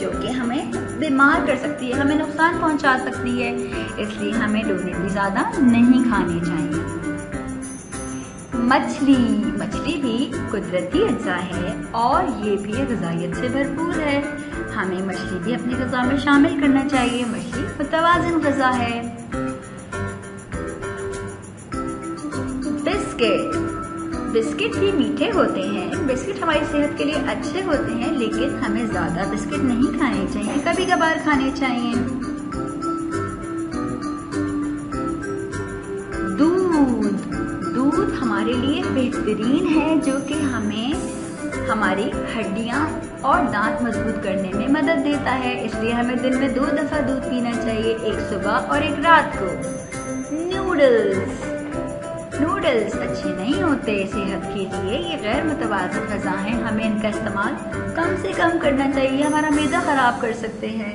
جو کہ ہمیں بیمار کر سکتی ہے، ہمیں نقصان پہنچا سکتی ہے، اس لیے ہمیں ڈونے بھی زیادہ نہیں کھانے چاہیے۔ مچھلی بھی قدرتی اجزاء ہے اور یہ بھی غذائیت سے بھرپور ہے، ہمیں مچھلی بھی اپنی غذا میں شامل کرنا چاہیے۔ مچھلی متوازن غذا ہے۔ بسکٹ بھی میٹھے ہوتے ہیں، بسکٹ ہماری صحت کے لیے اچھے ہوتے ہیں، لیکن ہمیں زیادہ بسکٹ نہیں کھانے چاہیے، کبھی کبھار کھانے چاہیے۔ دودھ ہمارے لیے بہترین ہے جو کہ ہمیں ہماری ہڈیاں اور دانت مضبوط کرنے میں مدد دیتا ہے، اس لیے ہمیں دن میں 2 دفعہ دودھ پینا چاہیے، ایک صبح اور ایک رات کو۔ نوڈلز اچھے نہیں ہوتے صحت کے لیے، یہ غیر متوازن غذا ہیں، ہمیں ان کا استعمال کم سے کم کرنا چاہیے، ہمارا معدہ خراب کر سکتے ہیں۔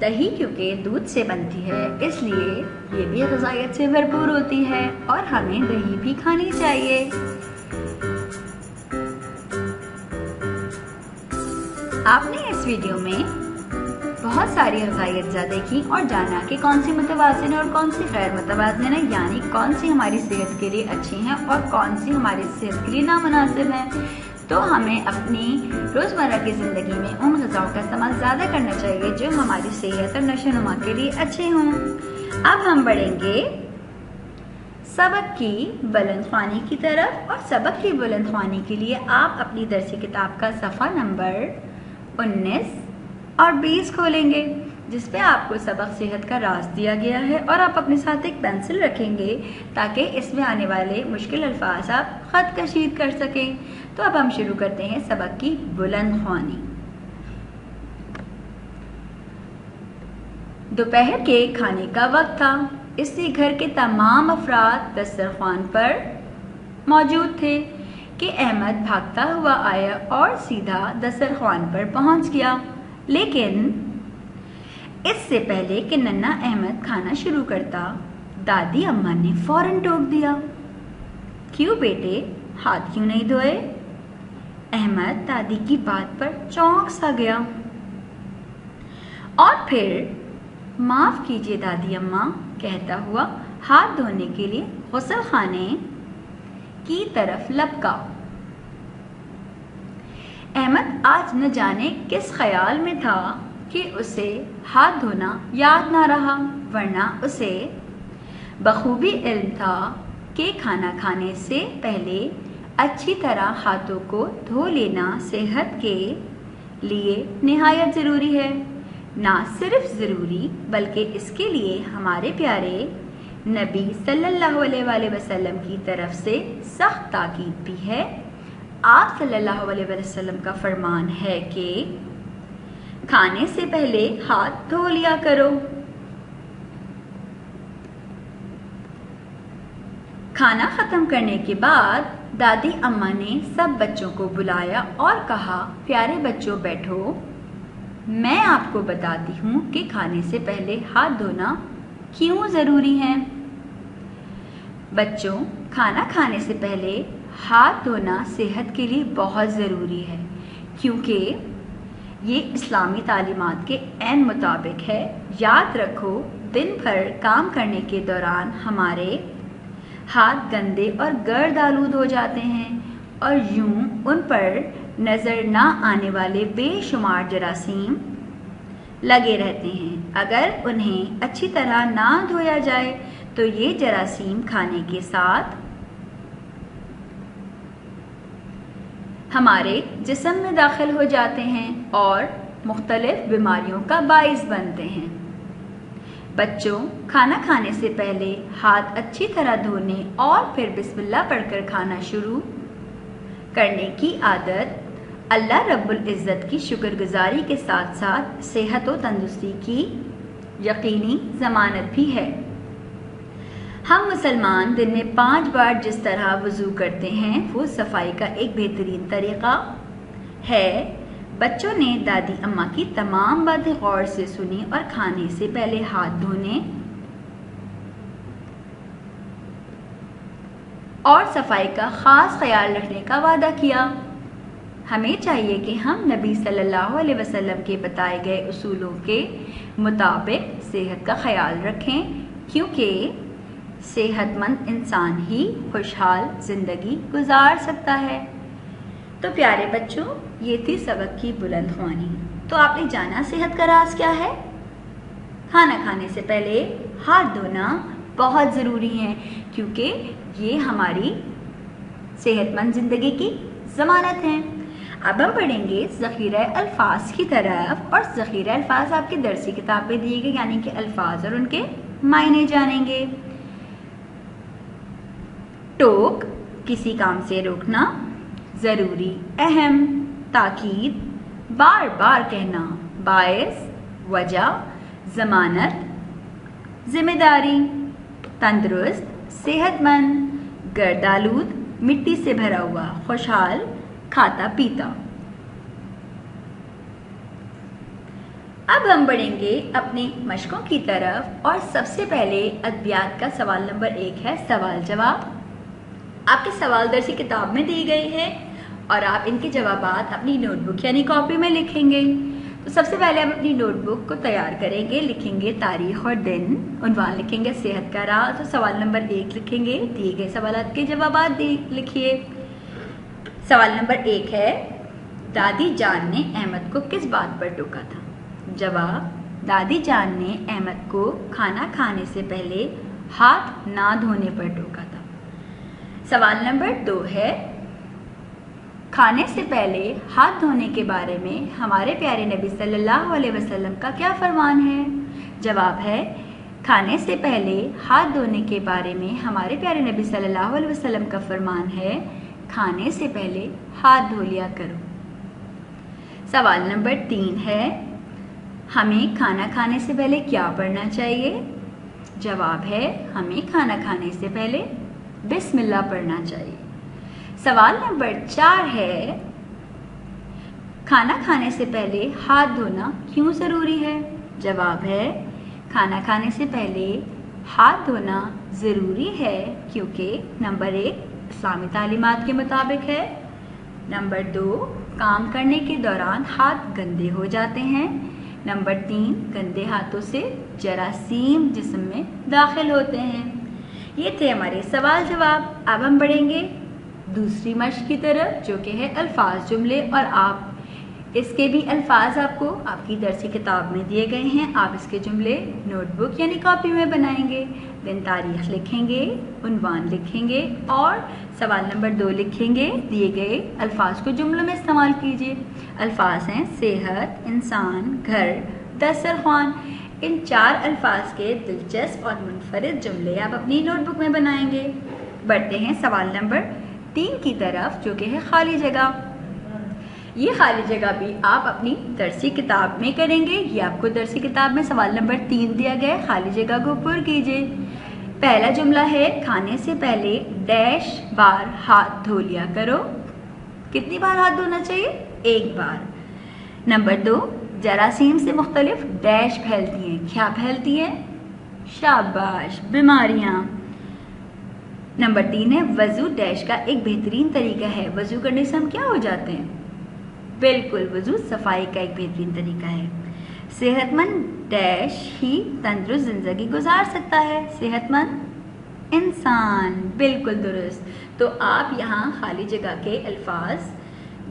دہی کیونکہ دودھ سے بنتی ہے، اس لیے یہ بھی غذائیت سے بھرپور ہوتی ہے اور ہمیں دہی بھی کھانی چاہیے۔ آپ نے اس ویڈیو میں بہت ساری غذائی اجزاء دیکھی اور جانا کہ کون سی متوازن ہے اور کون سی غیر متوازن ہے، یعنی کون سی ہماری صحت کے لیے اچھی ہیں اور کون سی ہماری صحت کے لیے نامناسب ہیں۔ تو ہمیں اپنی روزمرہ کی زندگی میں ان غذاؤں کا استعمال زیادہ کرنا چاہیے جو ہماری صحت اور نشو و نما کے لیے اچھے ہوں۔ اب ہم بڑھیں گے سبق کی بلند خوانی کی طرف، اور سبق کی بلند خوانی کے لیے آپ اپنی درسی کتاب کا صفحہ نمبر 19 اور 20 کھولیں گے، جس پہ آپ کو سبق صحت کا راز دیا گیا ہے، اور آپ اپنے ساتھ ایک پینسل رکھیں گے تاکہ اس میں آنے والے مشکل الفاظ آپ خط کشید کر سکیں۔ تو اب ہم شروع کرتے ہیں سبق کی بلند خوانی۔ دوپہر کے کھانے کا وقت تھا، اس لیے گھر کے تمام افراد دسترخوان پر موجود تھے کہ احمد بھاگتا ہوا آیا اور سیدھا دسترخوان پر پہنچ گیا، لیکن اس سے پہلے کہ ننھا احمد کھانا شروع کرتا، دادی اماں نے فوراً ٹوک دیا، کیوں بیٹے ہاتھ کیوں نہیں دھوئے؟ احمد دادی کی بات پر چونک سا گیا اور پھر معاف کیجیے دادی اماں کہتا ہوا ہاتھ دھونے کے لیے غسل خانے کی طرف لپکا۔ احمد آج نہ جانے کس خیال میں تھا کہ اسے ہاتھ دھونا یاد نہ رہا، ورنہ اسے بخوبی علم تھا کہ کھانا کھانے سے پہلے اچھی طرح ہاتھوں کو دھو لینا صحت کے لیے نہایت ضروری ہے۔ نہ صرف ضروری بلکہ اس کے لیے ہمارے پیارے نبی صلی اللہ علیہ وآلہ وسلم کی طرف سے سخت تاکید بھی ہے۔ آپ صلی اللہ علیہ وسلم کا فرمان ہے کہ کھانے سے پہلے ہاتھ دھو لیا کرو۔ کھانا ختم کرنے کے بعد دادی اماں نے سب بچوں کو بلایا اور کہا، پیارے بچوں بیٹھو، میں آپ کو بتاتی ہوں کہ کھانے سے پہلے ہاتھ دھونا کیوں ضروری ہے۔ بچوں، کھانا کھانے سے پہلے ہاتھ دھونا صحت کے لیے بہت ضروری ہے، کیونکہ یہ اسلامی تعلیمات کے عین مطابق ہے۔ یاد رکھو، دن بھر کام کرنے کے دوران ہمارے ہاتھ گندے اور گرد آلود ہو جاتے ہیں اور یوں ان پر نظر نہ آنے والے بے شمار جراثیم لگے رہتے ہیں۔ اگر انہیں اچھی طرح نہ دھویا جائے تو یہ جراثیم کھانے کے ساتھ ہمارے جسم میں داخل ہو جاتے ہیں اور مختلف بیماریوں کا باعث بنتے ہیں۔ بچوں، کھانا کھانے سے پہلے ہاتھ اچھی طرح دھونے اور پھر بسم اللہ پڑھ کر کھانا شروع کرنے کی عادت اللہ رب العزت کی شکر گزاری کے ساتھ ساتھ صحت و تندرستی کی یقینی ضمانت بھی ہے۔ ہم مسلمان دن میں 5 بار جس طرح وضو کرتے ہیں وہ صفائی کا ایک بہترین طریقہ ہے۔ بچوں نے دادی اماں کی تمام باتیں غور سے سنی اور کھانے سے پہلے ہاتھ دھونے اور صفائی کا خاص خیال رکھنے کا وعدہ کیا۔ ہمیں چاہیے کہ ہم نبی صلی اللہ علیہ وسلم کے بتائے گئے اصولوں کے مطابق صحت کا خیال رکھیں، کیونکہ صحت مند انسان ہی خوشحال زندگی گزار سکتا ہے۔ تو پیارے بچوں، یہ تھی سبق کی بلند خوانی۔ تو آپ نے جانا صحت کا راز کیا ہے؟ کھانا کھانے سے پہلے ہاتھ دھونا بہت ضروری ہے، کیونکہ یہ ہماری صحت مند زندگی کی ضمانت ہے۔ اب ہم پڑھیں گے ذخیرہ الفاظ کی طرف، اور ذخیرہ الفاظ آپ کی درسی کتاب میں دیے گئے، یعنی کہ الفاظ اور ان کے معنی جانیں گے۔ ٹوک، کسی کام سے روکنا، ضروری، اہم، تاکید، بار بار کہنا، باعث، وجہ، ضمانت، ذمہ داری، تندرست، صحت مند، گردآلود، مٹی سے بھرا ہوا، خوشحال، کھاتا پیتا۔ اب ہم بڑھیں گے اپنی مشقوں کی طرف، اور سب سے پہلے ادبیات کا سوال نمبر 1 ہے سوال جواب۔ آپ کے سوال درسی کتاب میں دی گئی ہے، اور آپ ان کے جوابات اپنی نوٹ بک یعنی کاپی میں لکھیں گے۔ تو سب سے پہلے ہم اپنی نوٹ بک کو تیار کریں گے، لکھیں گے تاریخ اور دن، عنوان لکھیں گے صحت کا راز، اور سوال نمبر 1 لکھیں گے، دیے گئے سوالات کے جوابات لکھیے۔ سوال نمبر 1 ہے، دادی جان نے احمد کو کس بات پر ٹوکا تھا؟ جواب، دادی جان نے احمد کو کھانا کھانے سے پہلے ہاتھ نہ دھونے پر ٹوکا تھا۔ سوال نمبر 2 ہے، کھانے سے پہلے ہاتھ دھونے کے بارے میں ہمارے پیارے نبی صلی اللہ علیہ وسلم کا کیا فرمان ہے؟ جواب ہے، کھانے سے پہلے ہاتھ دھونے کے بارے میں ہمارے پیارے نبی صلی اللہ علیہ وسلم کا فرمان ہے، کھانے سے پہلے ہاتھ دھو لیا کرو۔ سوال نمبر 3 ہے، ہمیں کھانا کھانے سے پہلے کیا پڑھنا چاہیے؟ جواب ہے، ہمیں کھانا کھانے سے پہلے بسم اللہ پڑھنا چاہیے۔ سوال نمبر 4 ہے، کھانا کھانے سے پہلے ہاتھ دھونا کیوں ضروری ہے؟ جواب ہے، کھانا کھانے سے پہلے ہاتھ دھونا ضروری ہے کیونکہ نمبر 1 اسلامی تعلیمات کے مطابق ہے، نمبر 2 کام کرنے کے دوران ہاتھ گندے ہو جاتے ہیں، نمبر 3 گندے ہاتھوں سے جراثیم جسم میں داخل ہوتے ہیں۔ یہ تھے ہمارے سوال جواب۔ اب ہم بڑھیں گے دوسری مشق کی طرف، جو کہ ہے الفاظ جملے، اور آپ اس کے بھی الفاظ آپ کو آپ کی درسی کتاب میں دیے گئے ہیں۔ آپ اس کے جملے نوٹ بک یعنی کاپی میں بنائیں گے، دن تاریخ لکھیں گے، عنوان لکھیں گے، اور سوال نمبر 2 لکھیں گے، دیے گئے الفاظ کو جملوں میں استعمال کیجیے۔ الفاظ ہیں صحت، انسان، گھر، دسترخوان۔ ان 4 الفاظ کے دلچسپ اور منفرد جملے آپ اپنی نوٹ بک میں بنائیں گے۔ بڑھتے ہیں سوال نمبر 3 کی طرف، جو کہ ہے خالی جگہ۔ یہ خالی جگہ بھی آپ اپنی درسی کتاب میں کریں گے۔ یہ آپ کو درسی کتاب میں سوال نمبر 3 دیا گیا ہے، خالی جگہ کو پر کیجیے۔ پہلا جملہ ہے، کھانے سے پہلے ڈیش بار ہاتھ دھو لیا کرو۔ کتنی بار ہاتھ دھونا چاہیے؟ 1 بار۔ نمبر 2، جراثیم سے مختلف ڈیش پھیلتی ہیں۔ کیا پھیلتی ہیں؟ شاباش، بیماریاں۔ نمبر 3 ہے، وضو ڈیش کا ایک بہترین طریقہ ہے۔ وضو کرنے سے ہم کیا ہو جاتے ہیں؟ بالکل، وضو صفائی کا ایک بہترین طریقہ ہے۔ صحت مند ڈیش ہی تندرست زندگی گزار سکتا ہے۔ صحت مند انسان، بالکل درست۔ تو آپ یہاں خالی جگہ کے الفاظ،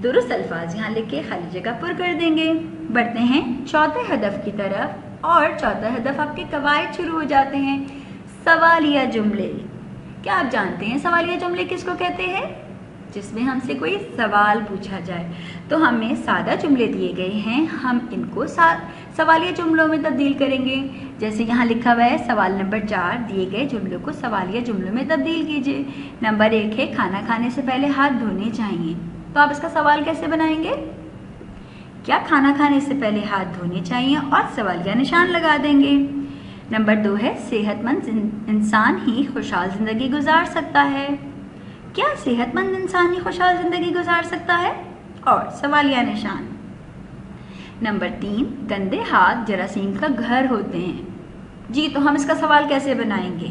درست الفاظ یہاں لکھ کے خالی جگہ پر کر دیں گے۔ بڑھتے ہیں چوتھے ہدف کی طرف، اور چوتھا ہدف آپ کے قواعد شروع ہو جاتے ہیں۔ سوالیہ جملے، کیا آپ جانتے ہیں سوالیہ جملے کس کو کہتے ہیں؟ جس میں ہم سے کوئی سوال پوچھا جائے۔ تو ہمیں سادہ جملے دیے گئے ہیں، ہم ان کو سوالیہ جملوں میں تبدیل کریں گے۔ جیسے یہاں لکھا ہوا ہے سوال نمبر 4، دیے گئے جملوں کو سوالیہ جملوں میں تبدیل کیجیے۔ نمبر 1 ہے، کھانا کھانے سے پہلے ہاتھ دھونے چاہیے۔ تو آپ اس کا سوال کیسے بنائیں گے؟ کیا کھانا کھانے سے پہلے ہاتھ دھونے چاہیے، اور سوالیہ نشان لگا دیں گے۔ نمبر 2 ہے، صحت مند انسان ہی خوشحال زندگی گزار سکتا ہے۔ کیا صحت مند انسان ہی خوشحال زندگی گزار سکتا ہے، اور سوالیہ نشان۔ نمبر 3، گندے ہاتھ جراثیم کا گھر ہوتے ہیں۔ جی، تو ہم اس کا سوال کیسے بنائیں گے؟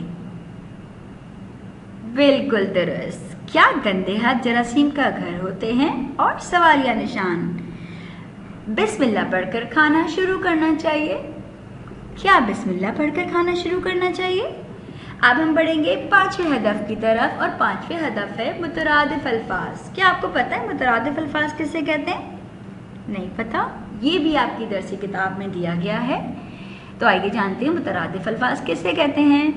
بالکل درست. کیا گندے ہاتھ جراثیم کا گھر ہوتے ہیں؟ اور سوالیہ نشان. بسم اللہ پڑھ کر کھانا شروع کرنا چاہیے. کیا بسم اللہ پڑھ کر کھانا شروع کرنا چاہیے؟ اب ہم بڑھیں گے 5ویں ہدف کی طرف، اور 5واں ہدف ہے مترادف الفاظ. کیا آپ کو پتہ ہے مترادف الفاظ کسے کہتے ہیں؟ نہیں پتہ؟ یہ بھی آپ کی درسی کتاب میں دیا گیا ہے. تو آئیے جانتے ہیں مترادف الفاظ کسے کہتے ہیں.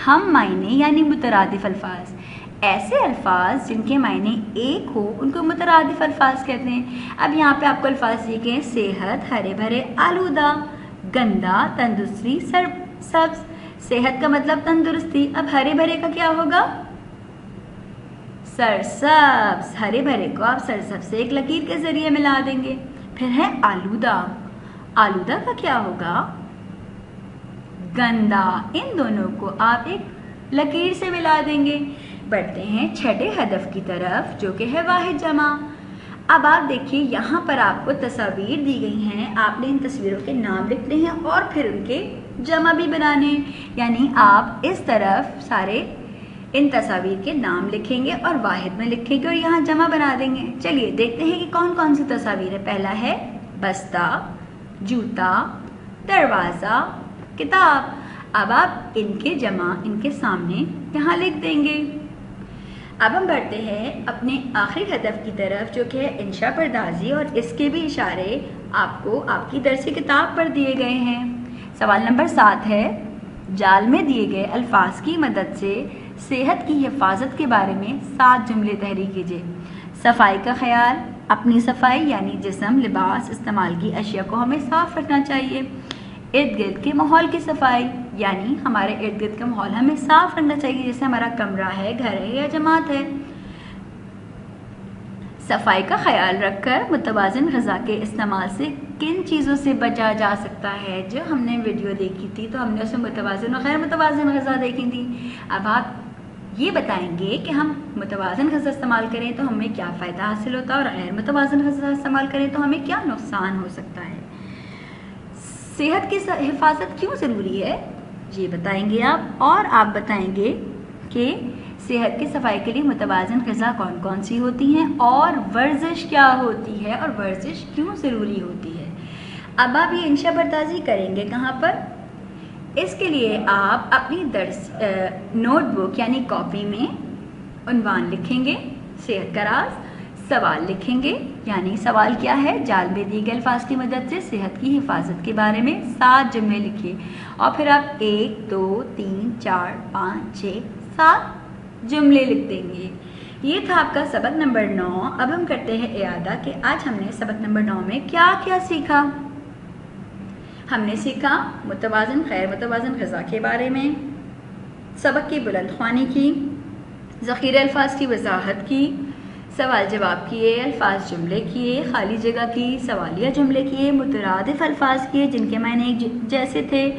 ہم معنی یعنی مترادف الفاظ، ایسے الفاظ جن کے معنی ایک ہو ان کو مترادف الفاظ کہتے ہیں. اب یہاں پہ آپ کو الفاظ دیے ہیں: صحت، ہرے بھرے، آلودہ، گندا، تندرستی، سبز. صحت کا مطلب تندرستی. اب ہرے بھرے کا کیا ہوگا؟ سرسبز. ہرے بھرے کو آپ سرسبز سے ایک لکیر کے ذریعے ملا دیں گے. پھر ہے آلودہ. آلودہ کا کیا ہوگا؟ گندا. ان دونوں کو آپ ایک لکیر سے ملا دیں گے. بڑھتے ہیں 6 ہدف کی طرف جو کہ ہے واحد جمع. اب آپ دیکھیے یہاں پر آپ کو تصاویر دی گئی ہیں، آپ نے ان تصویروں کے نام لکھنے ہیں اور پھر ان کے جمع بھی بنانے. یعنی آپ اس طرف سارے ان تصاویر کے نام لکھیں گے اور واحد میں لکھیں گے اور یہاں جمع بنا دیں گے. چلیے دیکھتے ہیں کہ کون کون سی تصاویر ہے. پہلا ہے بستہ، جوتا، دروازہ، کتاب. اب آپ ان کے جمع ان کے سامنے یہاں لکھ دیں گے. اب ہم بڑھتے ہیں اپنے آخری ہدف کی طرف جو کہ ہے انشاء پردازی، اور اس کے بھی اشارے آپ کو آپ کی درسی کتاب پر دیے گئے ہیں. سوال نمبر 7 ہے: جال میں دیے گئے الفاظ کی مدد سے صحت کی حفاظت کے بارے میں 7 جملے تحریر کیجیے. صفائی کا خیال، اپنی صفائی یعنی جسم، لباس، استعمال کی اشیاء کو ہمیں صاف رکھنا چاہیے. ارد گرد کے ماحول کی صفائی یعنی ہمارے ارد گرد کا ماحول ہمیں صاف رکھنا چاہیے، جیسے ہمارا کمرہ ہے، گھر ہے یا جماعت ہے. صفائی کا خیال رکھ کر متوازن غذا کے استعمال سے کن چیزوں سے بچا جا سکتا ہے؟ جو ہم نے ویڈیو دیکھی تھی تو ہم نے اس میں متوازن اور غیر متوازن غذا دیکھی تھی. اب آپ یہ بتائیں گے کہ ہم متوازن غذا استعمال کریں تو ہمیں کیا فائدہ حاصل ہوتا ہے اور غیر متوازن غذا استعمال کریں تو ہمیں کیا نقصان ہو سکتا ہے. صحت کی حفاظت کیوں ضروری ہے یہ بتائیں گے آپ، اور آپ بتائیں گے کہ صحت کی صفائی کے لیے متوازن غذا کون کون سی ہوتی ہیں اور ورزش کیا ہوتی ہے اور ورزش کیوں ضروری ہوتی ہے. اب آپ یہ انشاء پردازی کریں گے کہاں پر؟ اس کے لیے آپ اپنی نوٹ بک یعنی کاپی میں عنوان لکھیں گے صحت کا راز، سوال لکھیں گے یعنی سوال کیا ہے، جال میں دیے گئے الفاظ کی مدد سے صحت کی حفاظت کے بارے میں 7 جملے لکھیے، اور پھر آپ 1 2 3 4 5 6 7 جملے لکھ دیں گے. یہ تھا آپ کا سبق نمبر 9. اب ہم کرتے ہیں اعادہ کہ آج ہم نے سبق نمبر 9 میں کیا کیا سیکھا. ہم نے سیکھا متوازن غیر متوازن غذا کے بارے میں، سبق کی بلند خوانی کی، ذخیرہ الفاظ کی وضاحت کی، سوال جواب کیے، الفاظ جملے کیے، خالی جگہ کی، سوالیہ جملے کیے، مترادف الفاظ کیے جن کے معنی جیسے تھے،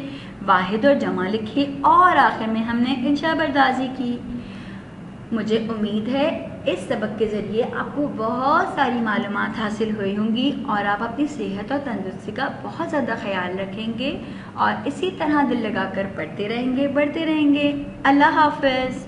واحد اور جمع لکھے، اور آخر میں ہم نے انشاء پردازی کی. مجھے امید ہے اس سبق کے ذریعے آپ کو بہت ساری معلومات حاصل ہوئی ہوں گی اور آپ اپنی صحت اور تندرستی کا بہت زیادہ خیال رکھیں گے اور اسی طرح دل لگا کر پڑھتے رہیں گے، بڑھتے رہیں گے. اللہ حافظ.